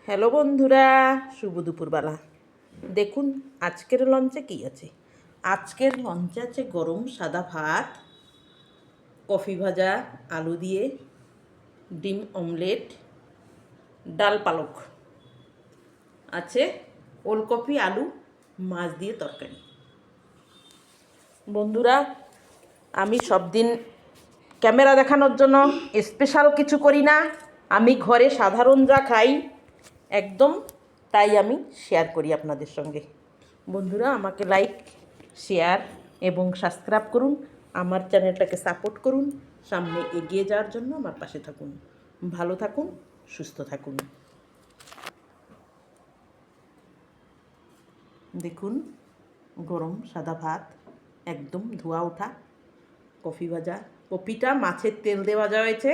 Hello বন্ধুরা, শুভ দুপুরবেলা। দেখুন আজকের লঞ্চে কী আছে। আজকের লঞ্চে আছে গরম সাদা ভাত, কফি ভাজা আলু দিয়ে, ডিম অমলেট, ডাল পালক আছে, ওলকপি আলু মাছ দিয়ে তরকারি। বন্ধুরা, আমি সব দিন ক্যামেরা দেখানোর জন্য স্পেশাল কিছু করি না। আমি ঘরে সাধারণ যা খাই একদম তাই আমি শেয়ার করি আপনাদের সঙ্গে। বন্ধুরা, আমাকে লাইক, শেয়ার এবং সাবস্ক্রাইব করুন। আমার চ্যানেলটাকে সাপোর্ট করুন। সামনে এগিয়ে যাওয়ার জন্য আমার পাশে থাকুন। ভালো থাকুন, সুস্থ থাকুন। দেখুন গরম সাদা ভাত, একদম ধোয়া ওঠা, কফি ভাজা, কপিটা মাছের তেল দিয়ে ভাজা হয়েছে,